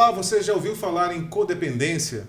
Olá, você já ouviu falar em codependência?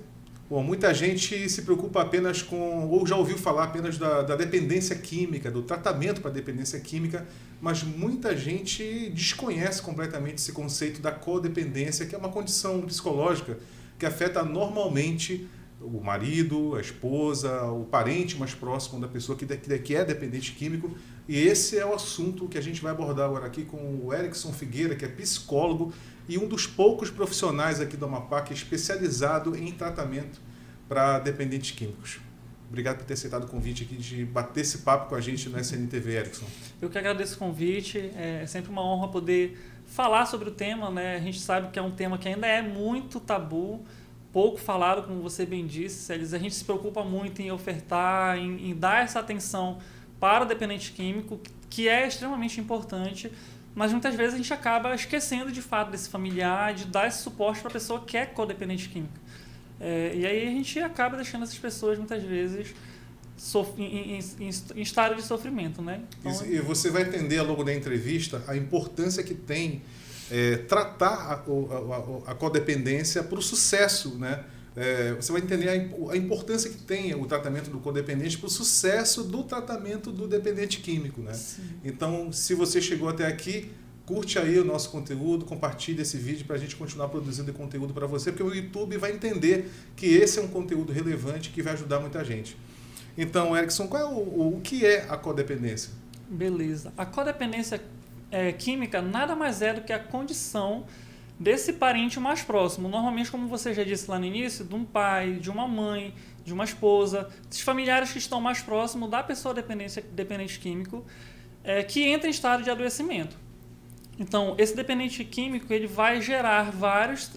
Bom, muita gente se preocupa apenas com, ou já ouviu falar apenas da dependência química, do tratamento para dependência química, mas muita gente desconhece completamente esse conceito da codependência, que é uma condição psicológica que afeta normalmente o marido, a esposa, o parente mais próximo da pessoa que é dependente químico. E esse é o assunto que a gente vai abordar agora aqui com o Erickson Figueira, que é psicólogo e um dos poucos profissionais aqui do Amapá que é especializado em tratamento para dependentes químicos. Obrigado por ter aceitado o convite aqui de bater esse papo com a gente no SNTV, Erickson. Eu que agradeço o convite, é sempre uma honra poder falar sobre o tema, né? A gente sabe que é um tema que ainda é muito tabu, pouco falado, como você bem disse. A gente se preocupa muito em ofertar, em dar essa atenção para o dependente químico, que é extremamente importante, mas muitas vezes a gente acaba esquecendo de fato desse familiar, de dar esse suporte para a pessoa que é codependente química. E aí a gente acaba deixando essas pessoas muitas vezes em estado de sofrimento, né? Então, e você vai entender ao longo da entrevista a importância que tem tratar a codependência para o sucesso, né? Você vai entender a importância que tem o tratamento do codependente para o sucesso do tratamento do dependente químico, né? Sim. Então, se você chegou até aqui, curte aí o nosso conteúdo, compartilhe esse vídeo para a gente continuar produzindo conteúdo para você, porque o YouTube vai entender que esse é um conteúdo relevante que vai ajudar muita gente. Então, Erickson, qual é o que é a codependência? Beleza. A codependência química nada mais é do que a condição desse parente mais próximo. Normalmente, como você já disse lá no início, de um pai, de uma mãe, de uma esposa, dos familiares que estão mais próximos da pessoa dependente químico, que entra em estado de adoecimento. Então, esse dependente químico ele vai gerar várias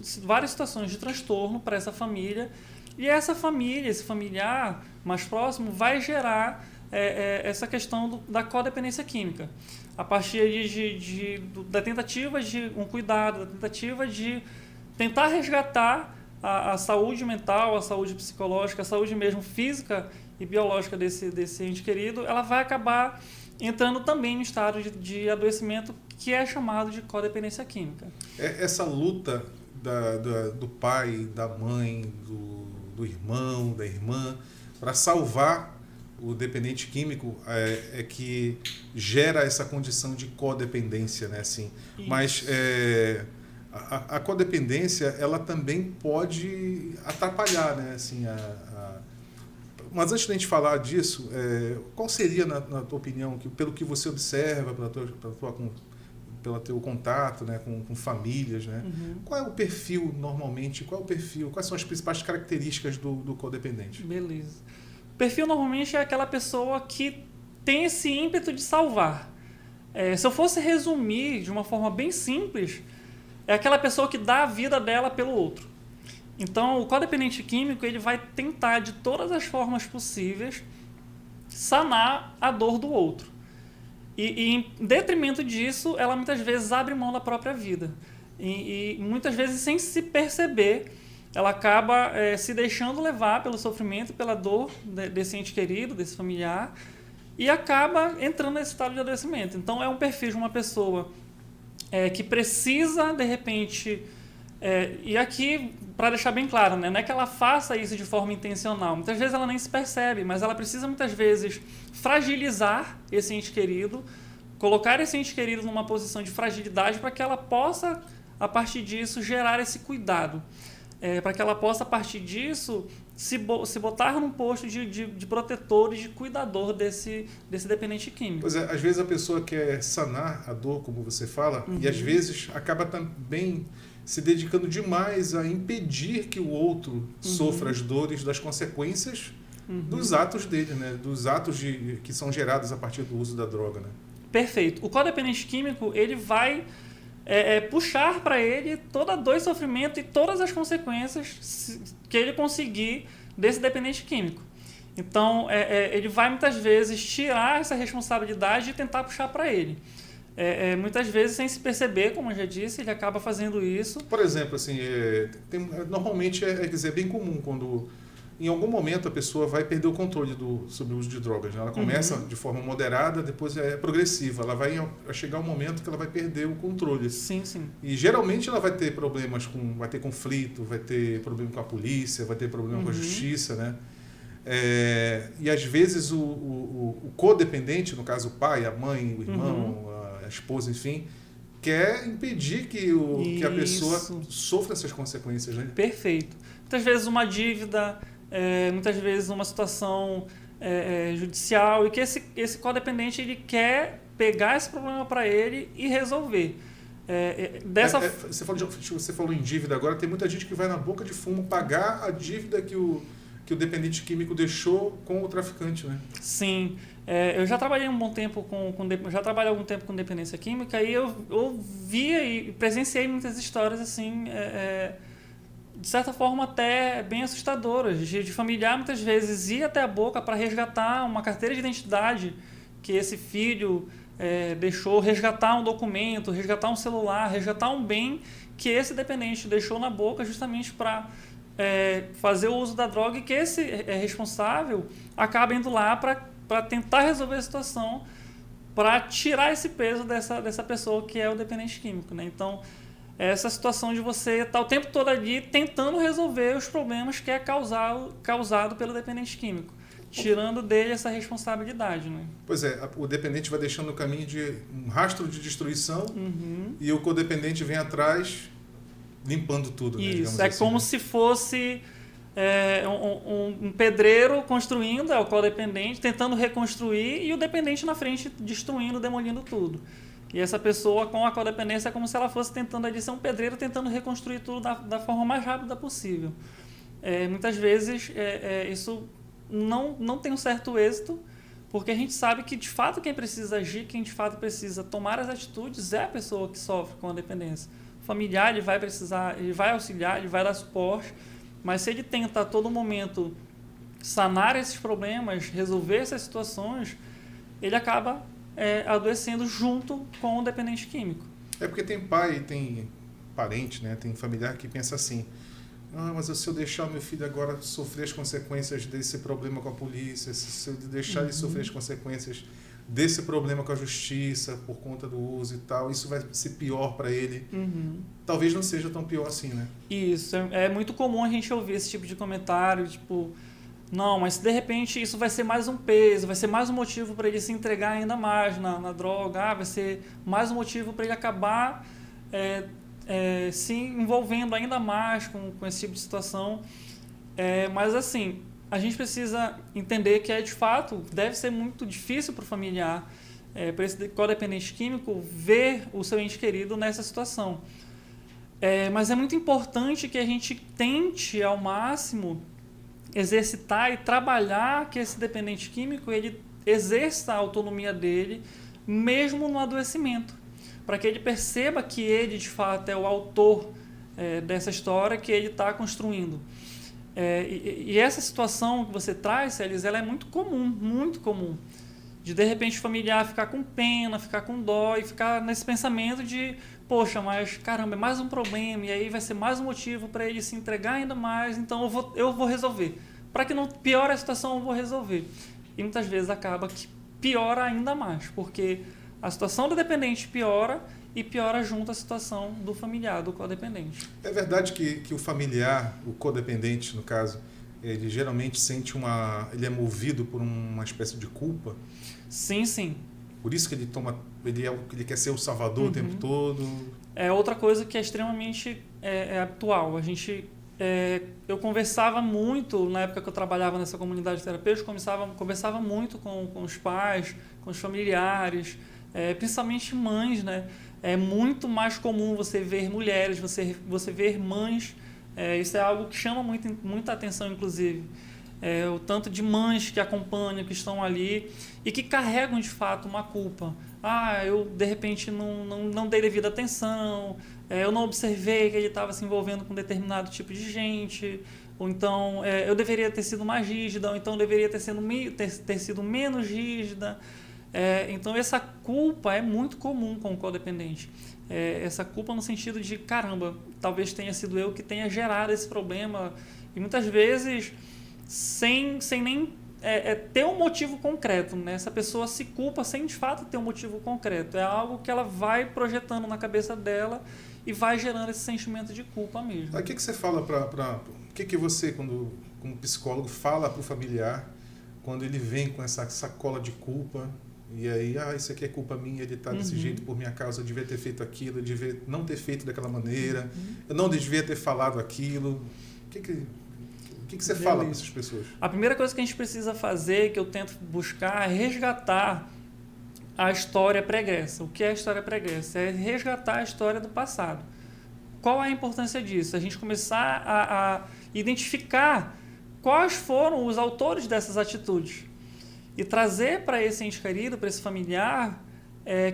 situações de transtorno para essa família, e essa família, esse familiar mais próximo, vai gerar essa questão da codependência química. A partir da tentativa de um cuidado, da tentativa de tentar resgatar a saúde mental, a saúde psicológica, a saúde mesmo física e biológica desse ente querido, ela vai acabar entrando também no estado de adoecimento que é chamado de codependência química. Essa luta do pai, da mãe, do irmão, da irmã, para salvar o dependente químico que gera essa condição de codependência, né? Assim. Mas a codependência ela também pode atrapalhar, né? Assim, mas antes da gente falar disso, qual seria, na tua opinião, pelo que você observa, pelo teu contato, né, com famílias, né? Uhum. Qual é o perfil normalmente? Quais são as principais características do codependente? Beleza. O perfil normalmente é aquela pessoa que tem esse ímpeto de salvar. Se eu fosse resumir de uma forma bem simples, é aquela pessoa que dá a vida dela pelo outro. Então, o codependente químico ele vai tentar, de todas as formas possíveis, sanar a dor do outro. E em detrimento disso, ela muitas vezes abre mão da própria vida. E muitas vezes, sem se perceber, ela acaba se deixando levar pelo sofrimento e pela dor desse ente querido, desse familiar, e acaba entrando nesse estado de adoecimento. Então, é um perfil de uma pessoa que precisa, de repente... e aqui, para deixar bem claro, né, não é que ela faça isso de forma intencional. Muitas vezes ela nem se percebe, mas ela precisa muitas vezes fragilizar esse ente querido, colocar esse ente querido numa posição de fragilidade para que ela possa, a partir disso, gerar esse cuidado. Para que ela possa, a partir disso, se botar num posto de protetor e de cuidador desse dependente químico. Pois é, às vezes a pessoa quer sanar a dor, como você fala, e às vezes acaba também se dedicando demais a impedir que o outro sofra as dores das consequências dos atos dele, né? Dos atos que são gerados a partir do uso da droga, né? Perfeito. O codependente químico ele vai puxar para ele toda a dor e sofrimento e todas as consequências que ele conseguir desse dependente químico. Então, ele vai muitas vezes tirar essa responsabilidade e tentar puxar para ele. Muitas vezes, sem se perceber, como eu já disse, ele acaba fazendo isso. Por exemplo, assim, normalmente é bem comum quando em algum momento a pessoa vai perder o controle sobre o uso de drogas. Né? Ela começa de forma moderada, depois é progressiva. Ela vai chegar um momento que ela vai perder o controle. Sim, sim. E geralmente ela vai ter problemas vai ter conflito, vai ter problema com a polícia, vai ter problema com a justiça, né? E às vezes o codependente, no caso o pai, a mãe, o irmão, a esposa, enfim, quer impedir que a pessoa sofra essas consequências. Né? Perfeito. Muitas vezes uma dívida, muitas vezes uma situação judicial, e que esse codependente ele quer pegar esse problema para ele e resolver. Você falou em dívida agora, tem muita gente que vai na boca de fumo pagar a dívida que o dependente químico deixou com o traficante, né? Sim. Eu já trabalhei um bom tempo já trabalhei algum tempo com dependência química e eu via e presenciei muitas histórias assim, de certa forma até bem assustadoras, de familiar muitas vezes ir até a boca para resgatar uma carteira de identidade que esse filho deixou, resgatar um documento, resgatar um celular, resgatar um bem que esse dependente deixou na boca justamente para fazer o uso da droga, e que esse responsável acaba indo lá para tentar resolver a situação, para tirar esse peso dessa pessoa que é o dependente químico. Né? Então, essa situação de você estar o tempo todo ali tentando resolver os problemas que é causado pelo dependente químico, tirando dele essa responsabilidade. Né? Pois o dependente vai deixando no caminho de um rastro de destruição e o codependente vem atrás limpando tudo. Né, isso, assim, como né? se fosse um pedreiro construindo, o codependente, tentando reconstruir, e o dependente na frente destruindo, demolindo tudo. E essa pessoa com a codependência é como se ela fosse tentando ali ser um pedreiro, tentando reconstruir tudo da forma mais rápida possível. Muitas vezes isso não tem um certo êxito, porque a gente sabe que de fato quem precisa agir, quem de fato precisa tomar as atitudes é a pessoa que sofre com a dependência. O familiar ele vai precisar, ele vai auxiliar, ele vai dar suporte, mas se ele tenta a todo momento sanar esses problemas, resolver essas situações, ele acaba adoecendo junto com o dependente químico. Porque tem pai, tem parente, né, tem familiar que pensa assim: mas se eu deixar o meu filho agora sofrer as consequências desse problema com a polícia, se eu deixar ele sofrer as consequências desse problema com a justiça por conta do uso e tal, isso vai ser pior para ele. Talvez não seja tão pior assim, né? Isso, é muito comum a gente ouvir esse tipo de comentário, tipo, não, mas de repente isso vai ser mais um peso, vai ser mais um motivo para ele se entregar ainda mais na droga, vai ser mais um motivo para ele acabar se envolvendo ainda mais com esse tipo de situação. Mas assim, a gente precisa entender que de fato deve ser muito difícil para o familiar, para esse codependente químico, ver o seu ente querido nessa situação. Mas é muito importante que a gente tente ao máximo exercitar e trabalhar que esse dependente químico ele exerça a autonomia dele mesmo no adoecimento, para que ele perceba que ele de fato é o autor dessa história que ele está construindo. E essa situação que você traz, Celis, ela é muito comum, de repente o familiar ficar com pena, ficar com dó e ficar nesse pensamento de, poxa, mas caramba, é mais um problema, e aí vai ser mais um motivo para ele se entregar ainda mais, então eu vou resolver. Para que não piore a situação, eu vou resolver. E muitas vezes acaba que piora ainda mais, porque a situação do dependente piora e piora junto a situação do familiar, do codependente. É verdade que o familiar, o codependente no caso, ele geralmente sente ele é movido por uma espécie de culpa? Sim, sim. Por isso que ele quer ser o salvador o tempo todo? É outra coisa que é extremamente atual. Eu conversava muito, na época que eu trabalhava nessa comunidade terapêutica, conversava muito com os pais, com os familiares, principalmente mães, né? É muito mais comum você ver mulheres, você ver mães. Isso é algo que chama muita atenção, inclusive. O tanto de mães que acompanham, que estão ali e que carregam de fato uma culpa. Eu de repente não dei devida atenção, eu não observei que ele estava se envolvendo com determinado tipo de gente, ou então eu deveria ter sido mais rígida, ou então eu deveria ter sido menos rígida. Então essa culpa é muito comum com o codependente. Essa culpa no sentido de, caramba, talvez tenha sido eu que tenha gerado esse problema. E muitas vezes sem nem ter um motivo concreto, né? Essa pessoa se culpa sem de fato ter um motivo concreto. É algo que ela vai projetando na cabeça dela e vai gerando esse sentimento de culpa mesmo. O que você fala o que você, como psicólogo, fala para o familiar quando ele vem com essa sacola de culpa e aí, isso aqui é culpa minha, ele está desse jeito por minha causa, eu devia ter feito aquilo, eu devia não ter feito daquela maneira, eu não devia ter falado aquilo. O que você fala para essas pessoas? A primeira coisa que a gente precisa fazer, que eu tento buscar, é resgatar a história pregressa. O que é a história pregressa? É resgatar a história do passado. Qual é a importância disso? A gente começar a identificar quais foram os autores dessas atitudes e trazer para esse ente querido, para esse familiar,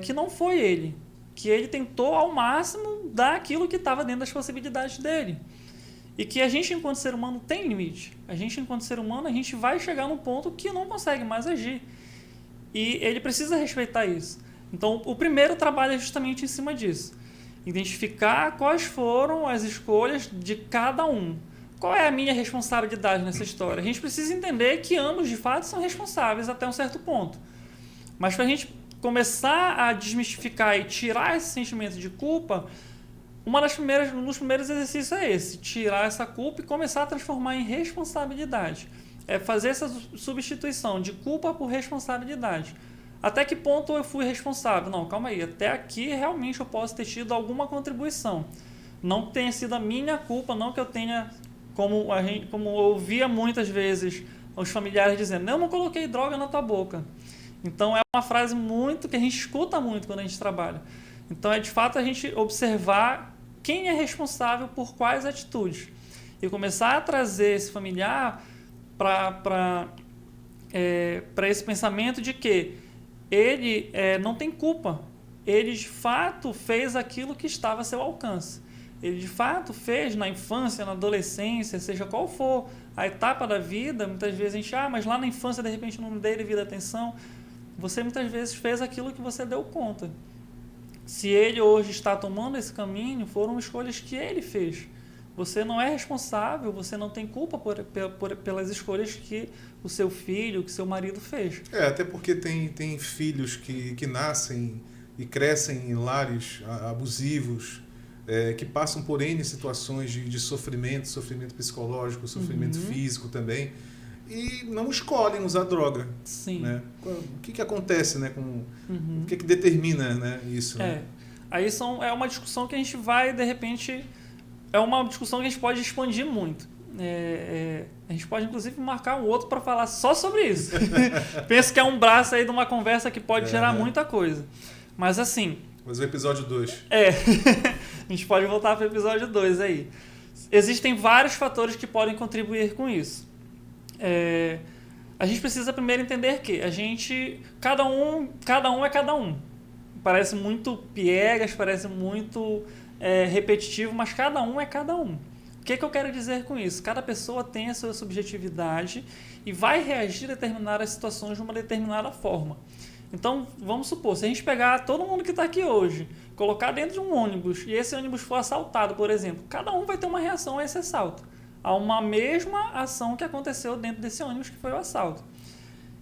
que não foi ele, que ele tentou ao máximo dar aquilo que estava dentro das possibilidades dele. E que a gente, enquanto ser humano, tem limite. A gente, enquanto ser humano, a gente vai chegar num ponto que não consegue mais agir. E ele precisa respeitar isso. Então, o primeiro trabalho é justamente em cima disso. Identificar quais foram as escolhas de cada um. Qual é a minha responsabilidade nessa história? A gente precisa entender que ambos, de fato, são responsáveis até um certo ponto. Mas para a gente começar a desmistificar e tirar esse sentimento de culpa, um dos primeiros exercícios é esse, tirar essa culpa e começar a transformar em responsabilidade. É fazer essa substituição de culpa por responsabilidade. Até que ponto eu fui responsável? Não, calma aí, até aqui realmente eu posso ter tido alguma contribuição. Não tenha sido a minha culpa, não que eu tenha, como eu ouvia muitas vezes os familiares dizendo, eu não coloquei droga na tua boca. Então é uma frase muito que a gente escuta muito quando a gente trabalha. Então é de fato a gente observar quem é responsável por quais atitudes e começar a trazer esse familiar para esse pensamento de que ele não tem culpa, ele de fato fez aquilo que estava a seu alcance, ele de fato fez na infância, na adolescência, seja qual for a etapa da vida. Muitas vezes a gente, mas lá na infância de repente não dei devida atenção. Você muitas vezes fez aquilo que você deu conta. Se ele hoje está tomando esse caminho, foram escolhas que ele fez. Você não é responsável, você não tem culpa pelas escolhas que o seu filho, que o seu marido fez. Até porque tem filhos que nascem e crescem em lares abusivos, que passam por N situações de sofrimento psicológico, sofrimento físico também, e não escolhem usar droga. Sim. Né? O que acontece, né, o que determina, né, isso? Né? Aí é uma discussão que a gente vai, de repente, é uma discussão que a gente pode expandir muito. A gente pode, inclusive, marcar um outro para falar só sobre isso. Penso que é um braço aí de uma conversa que pode gerar muita coisa. Mas assim... Mas o episódio 2. A gente pode voltar para o episódio 2 aí. Existem vários fatores que podem contribuir com isso. A gente precisa primeiro entender que cada um é cada um. Parece muito piegas, parece muito repetitivo, mas cada um é cada um. O que eu quero dizer com isso? Cada pessoa tem a sua subjetividade e vai reagir a determinadas situações de uma determinada forma. Então, vamos supor, se a gente pegar todo mundo que está aqui hoje, colocar dentro de um ônibus e esse ônibus for assaltado, por exemplo, cada um vai ter uma reação a esse assalto. A uma mesma ação que aconteceu dentro desse ônibus que foi o assalto.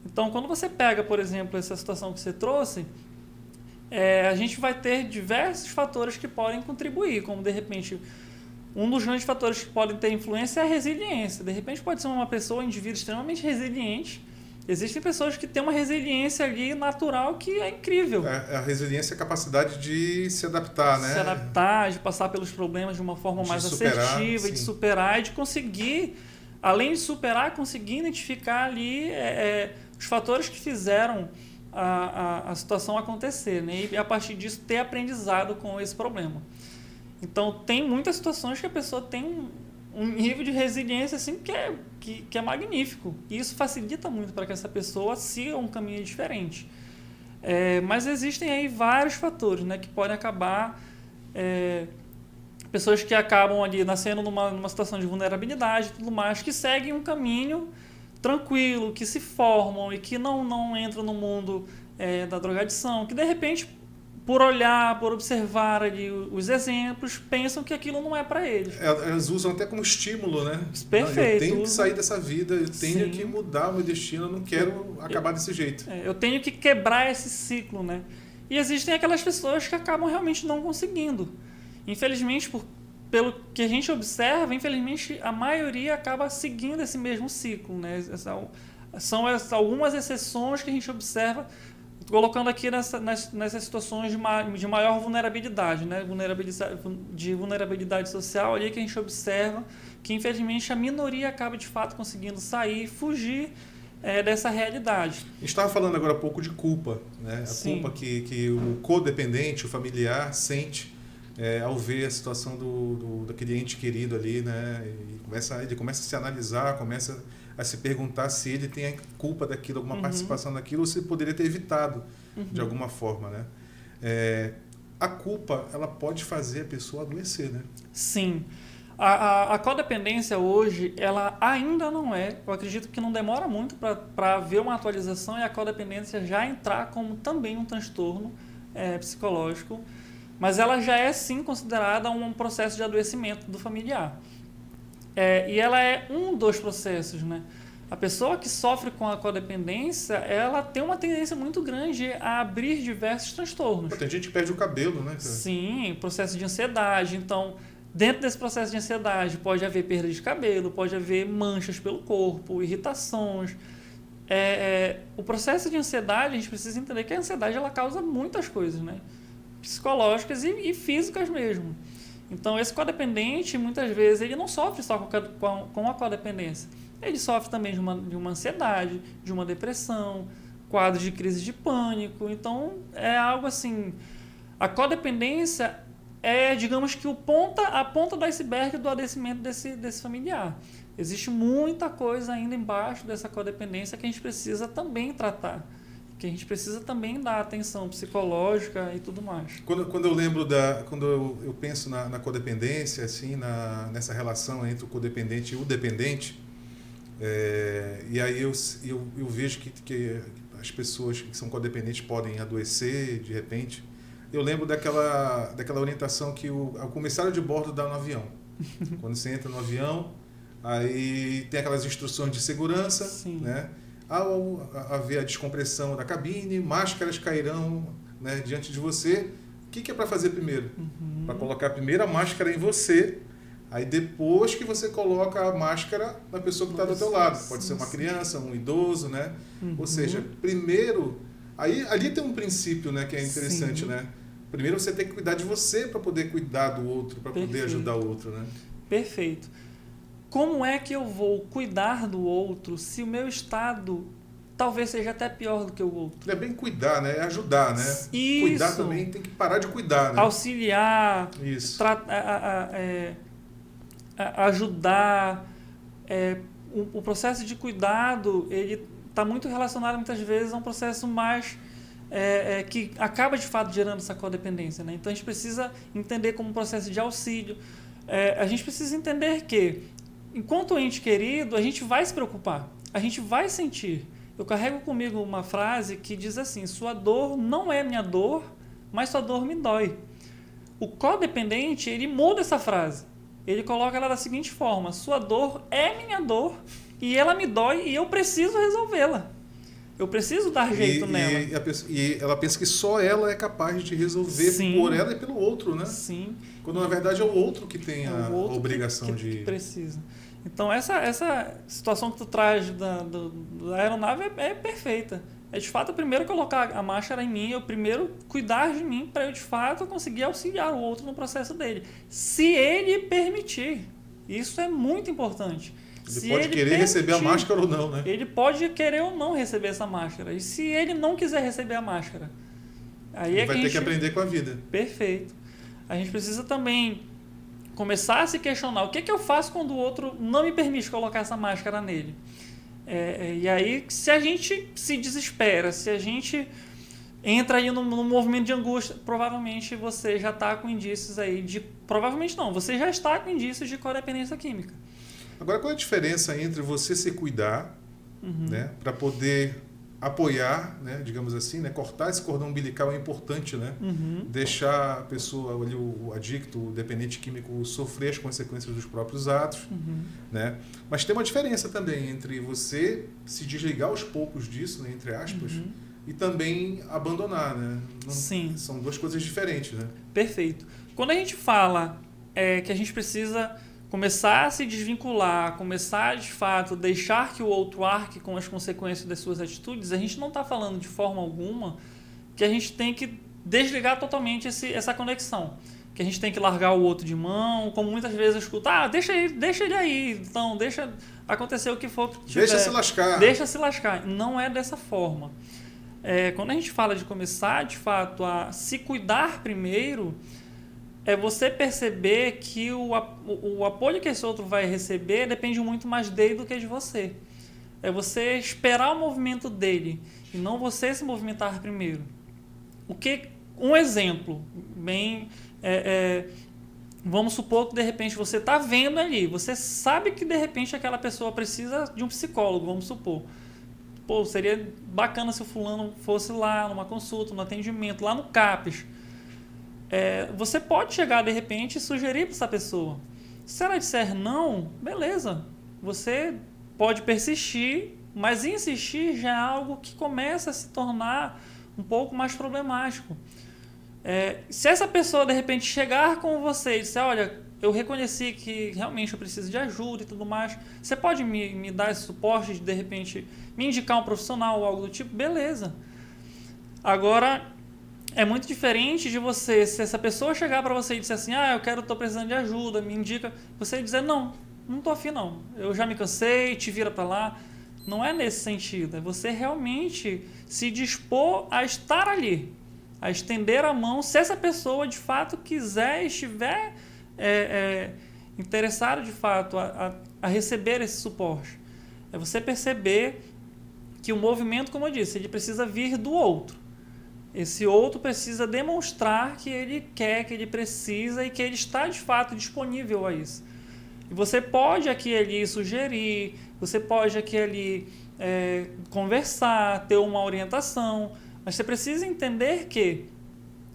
Então, quando você pega, por exemplo, essa situação que você trouxe, a gente vai ter diversos fatores que podem contribuir, como, de repente, um dos grandes fatores que podem ter influência é a resiliência. De repente, pode ser uma pessoa, um indivíduo extremamente resiliente. Existem pessoas que têm uma resiliência ali natural que é incrível. A resiliência é a capacidade de se adaptar, né? Se adaptar, de passar pelos problemas de uma forma mais assertiva, de superar e de conseguir, além de superar, conseguir identificar ali os fatores que fizeram a situação acontecer, né? E a partir disso ter aprendizado com esse problema. Então, tem muitas situações que a pessoa tem um nível de resiliência assim, que é magnífico. E isso facilita muito para que essa pessoa siga um caminho diferente. Mas existem aí vários fatores, né, que podem acabar... pessoas que acabam ali nascendo numa situação de vulnerabilidade e tudo mais, que seguem um caminho tranquilo, que se formam e que não entram no mundo da drogadição, que de repente por olhar, por observar ali os exemplos, pensam que aquilo não é para eles. Elas usam até como estímulo, né? Perfeito. Não, eu tenho que sair dessa vida, eu tenho Sim. que mudar o meu destino, eu não quero acabar desse jeito. Eu tenho que quebrar esse ciclo, né? E existem aquelas pessoas que acabam realmente não conseguindo. Infelizmente, pelo que a gente observa, infelizmente a maioria acaba seguindo esse mesmo ciclo, né? São algumas exceções que a gente observa, colocando aqui nessas situações de maior vulnerabilidade, né? Vulnerabilidade social, ali que a gente observa que, infelizmente, a minoria acaba, de fato, conseguindo sair, fugir dessa realidade. A gente estava falando agora há pouco de culpa, né? A Sim. culpa que o codependente, o familiar, sente ao ver a situação daquele ente querido ali, né? E ele começa a se analisar, começa a se perguntar se ele tem a culpa daquilo, alguma participação naquilo, ou se ele poderia ter evitado de alguma forma, né? A culpa, ela pode fazer a pessoa adoecer, né? Sim. A codependência hoje, ela ainda não é, eu acredito que não demora muito para haver uma atualização e a codependência já entrar como também um transtorno psicológico, mas ela já é sim considerada um processo de adoecimento do familiar. E ela é um dos processos, né? A pessoa que sofre com a codependência, ela tem uma tendência muito grande a abrir diversos transtornos. Pô, tem gente que perde o cabelo, né? Sim, processo de ansiedade. Então, dentro desse processo de ansiedade, pode haver perda de cabelo, pode haver manchas pelo corpo, irritações. O processo de ansiedade, a gente precisa entender que a ansiedade ela causa muitas coisas, né? Psicológicas e físicas mesmo. Então, esse codependente, muitas vezes, ele não sofre só com a codependência. Ele sofre também de uma ansiedade, de uma depressão, quadros de crise de pânico. Então, é algo assim... A codependência é, digamos que, a ponta do iceberg do adoecimento desse familiar. Existe muita coisa ainda embaixo dessa codependência que a gente precisa também tratar. Que a gente precisa também dar atenção psicológica e tudo mais. Quando eu lembro quando eu penso na codependência, assim, nessa relação entre o codependente e o dependente, e aí eu vejo que as pessoas que são codependentes podem adoecer de repente. Eu lembro daquela orientação que o comissário de bordo dá no avião. Quando você entra no avião, aí tem aquelas instruções de segurança, Sim. né? Ao haver a descompressão da cabine, máscaras cairão, né, diante de você. O que é para fazer primeiro? Para colocar primeiro a máscara em você, aí depois que você coloca a máscara na pessoa que está do teu lado. Pode ser uma criança, um idoso, né? Ou seja, primeiro... Ali tem um princípio, né, que é interessante, Sim. né? Primeiro você tem que cuidar de você para poder cuidar do outro, para poder ajudar o outro, né? Perfeito. Como é que eu vou cuidar do outro se o meu estado talvez seja até pior do que o outro? Não é bem cuidar, né? É ajudar, né? Isso. Cuidar também tem que parar de cuidar, né? Auxiliar, Isso. ajudar. O processo de cuidado, ele está muito relacionado muitas vezes a um processo mais que acaba de fato gerando essa codependência, né? Então a gente precisa entender como um processo de auxílio. A gente precisa entender que enquanto ente querido, a gente vai se preocupar, a gente vai sentir. Eu carrego comigo uma frase que diz assim: sua dor não é minha dor, mas sua dor me dói. O codependente, ele muda essa frase. Ele coloca ela da seguinte forma: sua dor é minha dor e ela me dói e eu preciso resolvê-la. Eu preciso dar jeito nela. E ela pensa que só ela é capaz de resolver. Sim. Por ela e pelo outro, né? Sim. Quando na verdade é o outro que tem a obrigação que precisa. Então essa situação que tu traz da aeronave é perfeita. É de fato primeiro colocar a máscara em mim, eu primeiro cuidar de mim para eu de fato conseguir auxiliar o outro no processo dele. Se ele permitir. Isso é muito importante. Ele pode querer receber a máscara ou não, né? Ele pode querer ou não receber essa máscara. E se ele não quiser receber a máscara, aí ele vai ter que aprender com a vida. Perfeito. A gente precisa também começar a se questionar o que eu faço quando o outro não me permite colocar essa máscara nele. E aí, se a gente se desespera, se a gente entra aí num movimento de angústia, provavelmente você já está com indícios aí de... Provavelmente não, você já está com indícios de codependência química. Agora, qual é a diferença entre você se cuidar, né, para poder apoiar, né, digamos assim, né, cortar esse cordão umbilical é importante, né? Deixar a pessoa, ali, o adicto, o dependente químico, sofrer as consequências dos próprios atos, né? Mas tem uma diferença também entre você se desligar aos poucos disso, né, entre aspas, e também abandonar, né? Sim. São duas coisas diferentes, né? Perfeito. Quando a gente fala que a gente precisa começar a se desvincular, começar de fato deixar que o outro arque com as consequências das suas atitudes, a gente não está falando de forma alguma que a gente tem que desligar totalmente essa conexão, que a gente tem que largar o outro de mão, como muitas vezes eu escuto, deixa ele aí, então deixa acontecer o que for que tiver. Deixa se lascar. Deixa se lascar. Não é dessa forma. Quando a gente fala de começar de fato a se cuidar primeiro, é você perceber que o apoio que esse outro vai receber depende muito mais dele do que de você. É você esperar o movimento dele e não você se movimentar primeiro. Um exemplo, vamos supor que de repente você está vendo ali, você sabe que de repente aquela pessoa precisa de um psicólogo, vamos supor. Pô, seria bacana se o fulano fosse lá numa consulta, no atendimento, lá no CAPES. Você pode chegar de repente e sugerir para essa pessoa. Se ela disser não, beleza. Você pode persistir, mas insistir já é algo que começa a se tornar um pouco mais problemático. Se essa pessoa de repente chegar com você e disser, olha, eu reconheci que realmente eu preciso de ajuda e tudo mais, você pode me dar esse suporte, de repente me indicar um profissional ou algo do tipo? Beleza. Agora, é muito diferente de você, se essa pessoa chegar para você e disser assim, tô precisando de ajuda, me indica, você dizer, não tô afim não, eu já me cansei, te vira para lá. Não é nesse sentido, é você realmente se dispor a estar ali, a estender a mão, se essa pessoa de fato quiser, estiver interessada de fato a receber esse suporte. É você perceber que o movimento, como eu disse, ele precisa vir do outro. Esse outro precisa demonstrar que ele quer, que ele precisa e que ele está de fato disponível a isso. E você pode aqui e ali sugerir, você pode aqui e ali conversar, ter uma orientação, mas você precisa entender que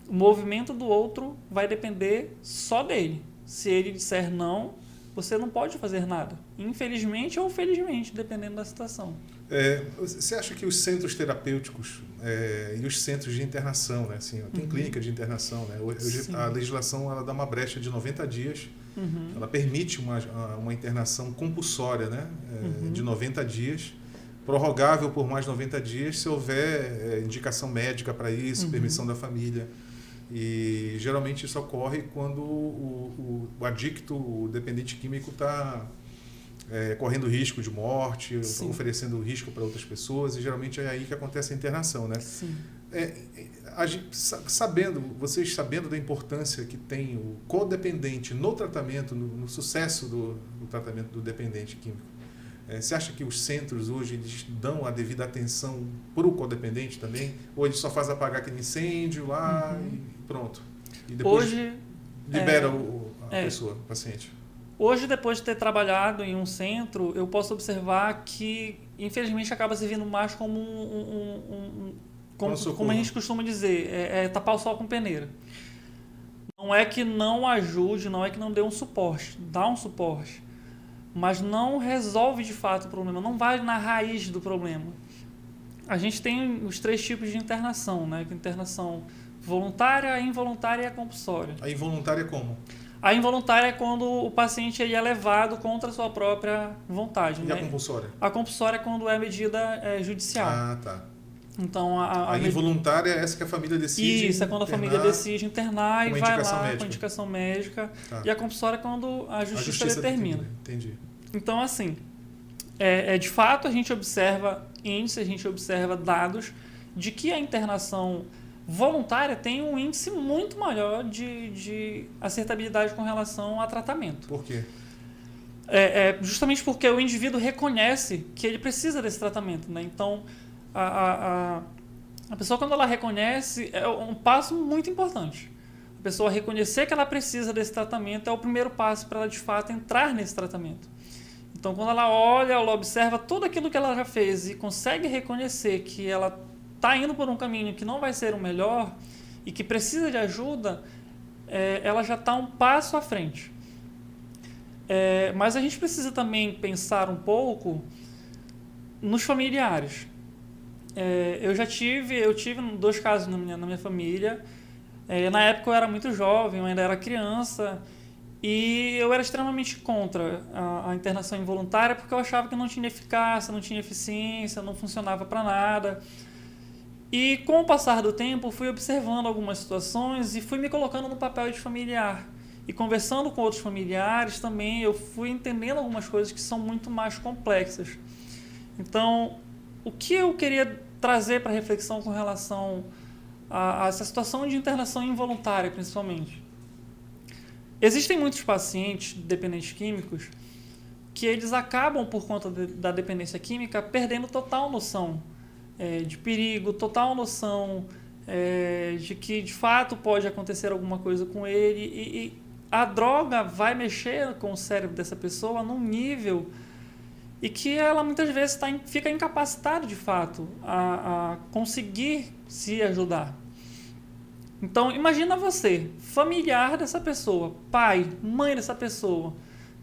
o movimento do outro vai depender só dele. Se ele disser não, você não pode fazer nada. Infelizmente ou felizmente, dependendo da situação. Você acha que os centros terapêuticos e os centros de internação, né? Assim, tem clínica de internação, né? Hoje a legislação ela dá uma brecha de 90 dias, ela permite uma internação compulsória, né? De 90 dias, prorrogável por mais 90 dias se houver indicação médica para isso, permissão da família. E geralmente isso ocorre quando o adicto, o dependente químico está correndo risco de morte, oferecendo risco para outras pessoas, e geralmente é aí que acontece a internação, né? Sim. Vocês sabendo da importância que tem o codependente no tratamento, no sucesso do tratamento do dependente químico, você acha que os centros hoje eles dão a devida atenção para o codependente também? Ou eles só fazem apagar aquele incêndio lá e pronto? E depois hoje, libera a pessoa, o paciente? Hoje, depois de ter trabalhado em um centro, eu posso observar que, infelizmente, acaba servindo mais como como a gente costuma dizer, tapar o sol com peneira. Não é que não ajude, não é que não dê um suporte, dá um suporte, mas não resolve de fato o problema, não vai na raiz do problema. A gente tem os 3 tipos de internação, né? Internação voluntária, a involuntária e a compulsória. A involuntária como? A involuntária é quando o paciente ele é levado contra a sua própria vontade. E né? a compulsória? A compulsória é quando é medida judicial. Ah, tá. Então, a involuntária é essa que a família decide. Isso, é quando a família decide internar e vai lá médica. com indicação médica. Tá. E a compulsória é quando a justiça determina. Entendi. Então, assim, de fato a gente observa índice, a gente observa dados de que a internação voluntária tem um índice muito maior de acertabilidade com relação a tratamento. Por quê? Justamente porque o indivíduo reconhece que ele precisa desse tratamento, né? Então, a pessoa, quando ela reconhece, é um passo muito importante. A pessoa reconhecer que ela precisa desse tratamento é o primeiro passo para ela, de fato, entrar nesse tratamento. Então, quando ela olha, ela observa tudo aquilo que ela já fez e consegue reconhecer que ela está indo por um caminho que não vai ser o melhor e que precisa de ajuda, ela já está um passo à frente. Mas a gente precisa também pensar um pouco nos familiares. Eu tive 2 casos na minha família. Na época eu era muito jovem, eu ainda era criança, e eu era extremamente contra a internação involuntária porque eu achava que não tinha eficácia, não tinha eficiência, não funcionava para nada. E com o passar do tempo, fui observando algumas situações e fui me colocando no papel de familiar. E conversando com outros familiares também, eu fui entendendo algumas coisas que são muito mais complexas. Então, o que eu queria trazer para reflexão com relação a essa situação de internação involuntária, principalmente? Existem muitos pacientes dependentes químicos que eles acabam, por conta da dependência química, perdendo total noção de perigo, total noção de que de fato pode acontecer alguma coisa com ele, e a droga vai mexer com o cérebro dessa pessoa num nível e que ela muitas vezes fica incapacitada de fato a conseguir se ajudar. Então imagina você, familiar dessa pessoa, pai, mãe dessa pessoa,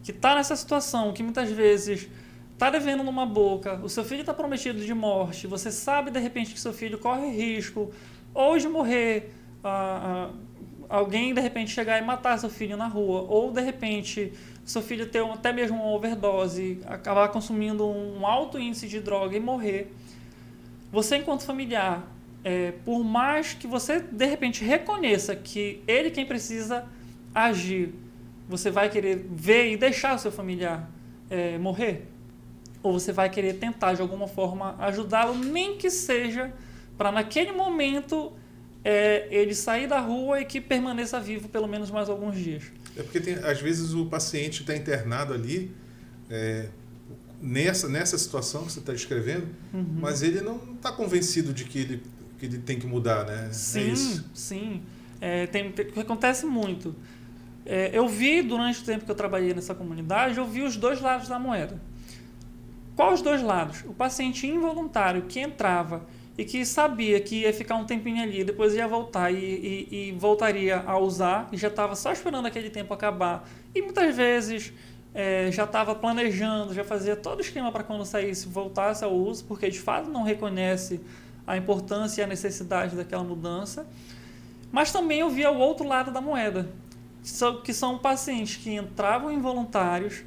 que está nessa situação, que muitas vezes está devendo numa boca, o seu filho está prometido de morte, você sabe de repente que seu filho corre risco ou de morrer, alguém de repente chegar e matar seu filho na rua, ou de repente seu filho ter até mesmo uma overdose, acabar consumindo um alto índice de droga e morrer. Você, enquanto familiar, por mais que você de repente reconheça que ele quem precisa agir, você vai querer ver e deixar o seu familiar morrer? Ou você vai querer tentar de alguma forma ajudá-lo, nem que seja para naquele momento ele sair da rua e que permaneça vivo pelo menos mais alguns dias? Porque às vezes o paciente está internado ali nessa situação que você está descrevendo, mas ele não está convencido de que ele tem que mudar, né? Sim, sim. Acontece muito. Eu vi, durante o tempo que eu trabalhei nessa comunidade, eu vi os 2 lados da moeda. Qual os 2 lados? O paciente involuntário que entrava e que sabia que ia ficar um tempinho ali, depois ia voltar e voltaria a usar, e já estava só esperando aquele tempo acabar. E muitas vezes já estava planejando, já fazia todo o esquema para quando saísse, voltasse ao uso, porque de fato não reconhece a importância e a necessidade daquela mudança. Mas também eu via o outro lado da moeda, que são pacientes que entravam involuntários,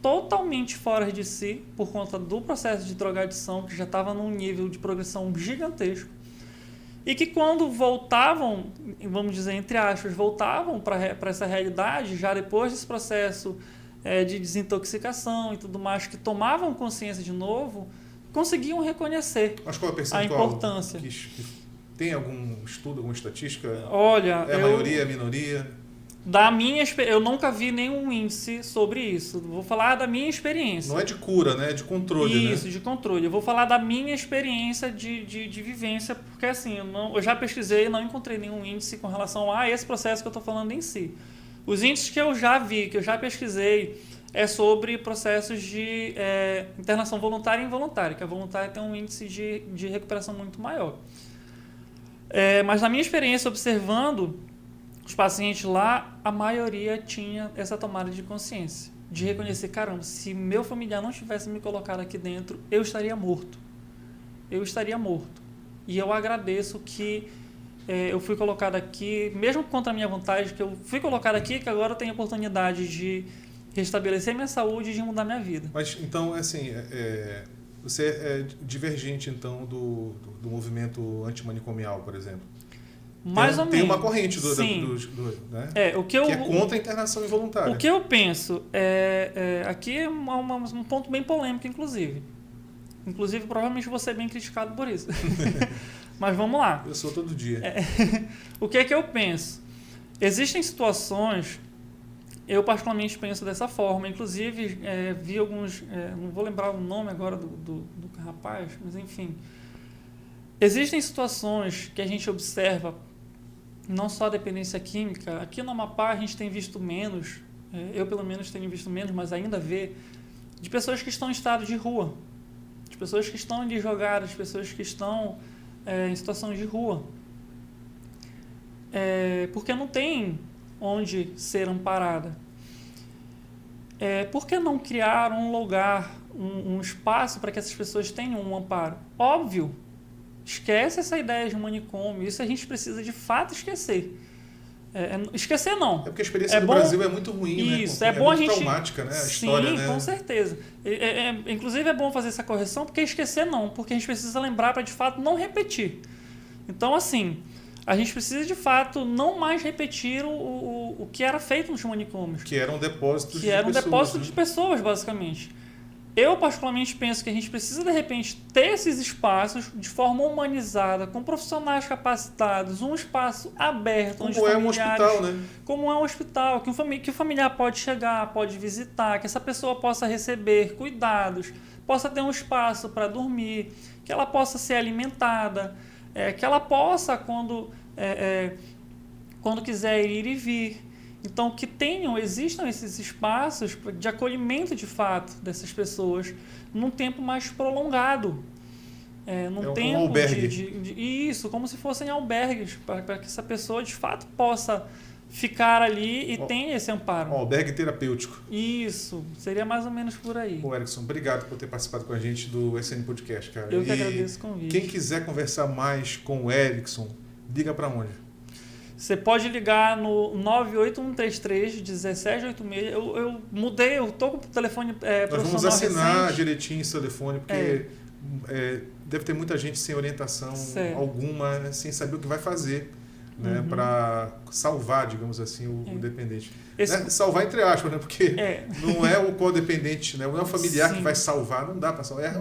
totalmente fora de si, por conta do processo de drogadição, que já estava num nível de progressão gigantesco, e que quando voltavam, vamos dizer, entre aspas, voltavam para essa realidade, já depois desse processo de desintoxicação e tudo mais, que tomavam consciência de novo, conseguiam reconhecer a importância. Tem algum estudo, alguma estatística? Olha, a maioria, a minoria? Eu nunca vi nenhum índice sobre isso. Vou falar da minha experiência. Não é de cura, né? É de controle, Isso, né? De controle. Eu vou falar da minha experiência de vivência, porque assim, eu já pesquisei e não encontrei nenhum índice com relação a esse processo que eu estou falando em si. Os índices que eu já vi, que eu já pesquisei, é sobre processos de internação voluntária e involuntária, que a voluntária tem um índice de recuperação muito maior. Mas na minha experiência observando os pacientes lá, a maioria tinha essa tomada de consciência, de reconhecer, caramba, se meu familiar não tivesse me colocado aqui dentro, eu estaria morto. Eu estaria morto. E eu agradeço que eu fui colocado aqui, mesmo contra a minha vontade, que eu fui colocado aqui, que agora eu tenho a oportunidade de restabelecer minha saúde e de mudar minha vida. Mas, então, assim, você é divergente, então, do movimento antimanicomial, por exemplo? Mais ou menos. Tem uma corrente né? Que é contra a internação involuntária. O que eu penso, aqui é um ponto bem polêmico, inclusive. Inclusive, provavelmente vou ser bem criticado por isso. Mas vamos lá. Eu sou todo dia. O que é que eu penso? Existem situações, eu particularmente penso dessa forma, inclusive vi alguns, não vou lembrar o nome agora do rapaz, mas enfim. Existem situações que a gente observa, não só a dependência química, aqui no Amapá a gente tem visto menos, eu pelo menos tenho visto menos, mas ainda vê de pessoas que estão em estado de rua, de pessoas que estão desjogadas, de pessoas que estão em situação de rua. Porque não tem onde ser amparada. Por que não criar um lugar, um espaço para que essas pessoas tenham um amparo? Óbvio, esquece essa ideia de manicômio, isso a gente precisa de fato esquecer. Esquecer não. Porque a experiência do Brasil é muito ruim, isso, né? É bom muito a gente... traumática, né? A Sim, história, né? Com certeza. Inclusive é bom fazer essa correção, porque esquecer não, porque a gente precisa lembrar para de fato não repetir. Então, assim, a gente precisa de fato não mais repetir o que era feito nos manicômios. Que eram depósitos de pessoas. Que eram depósitos né? de pessoas, basicamente. Eu, particularmente, penso que a gente precisa, de repente, ter esses espaços de forma humanizada, com profissionais capacitados, um espaço aberto. Como é um hospital, né? Como é um hospital, que o familiar pode chegar, pode visitar, que essa pessoa possa receber cuidados, possa ter um espaço para dormir, que ela possa ser alimentada, que ela possa, quando quiser ir e vir. Então, que existam esses espaços de acolhimento de fato dessas pessoas num tempo mais prolongado. Um albergue. Isso, como se fossem albergues, para que essa pessoa de fato possa ficar ali e tenha esse amparo. Um albergue terapêutico. Isso, seria mais ou menos por aí. Bom, Erickson, obrigado por ter participado com a gente do SN Podcast, cara. Eu que agradeço o convite. Quem quiser conversar mais com o Erickson, liga para onde? Você pode ligar no 98133-1786. Eu mudei, eu estou com o telefone profissional. Nós vamos assinar recente. direitinho esse telefone, porque deve ter muita gente sem orientação alguma, sem saber o que vai fazer, né, para salvar, digamos assim, o dependente. Né? Salvar entre aspas, né? Porque não é o codependente, né? Não é o familiar que vai salvar, não dá para salvar. É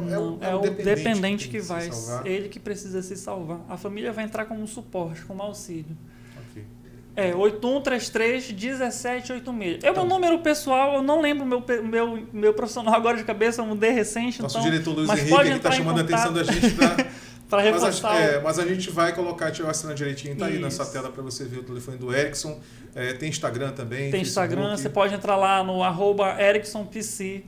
o dependente que vai, ele que precisa se salvar. A família vai entrar como suporte, como auxílio. 8133-1786. Meu número pessoal, eu não lembro meu profissional agora de cabeça, eu mudei recente. Nosso então, diretor Luiz Henrique está chamando a atenção da gente para reforçar. Mas a gente vai colocar, deixa eu assinar direitinho, está aí na sua tela para você ver o telefone do Erickson. Tem Instagram também. Tem Instagram, você pode entrar lá no @EricksonPC.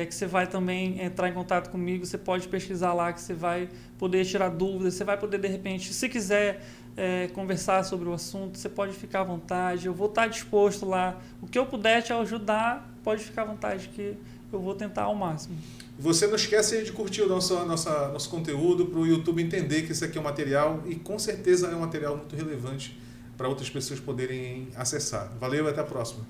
Que você vai também entrar em contato comigo, você pode pesquisar lá, que você vai poder tirar dúvidas, você vai poder, de repente, se quiser conversar sobre o assunto, você pode ficar à vontade, eu vou estar disposto lá. O que eu puder te ajudar, pode ficar à vontade, que eu vou tentar ao máximo. Você não esquece de curtir o nosso conteúdo para o YouTube entender que isso aqui é um material, e com certeza é um material muito relevante para outras pessoas poderem acessar. Valeu e até a próxima.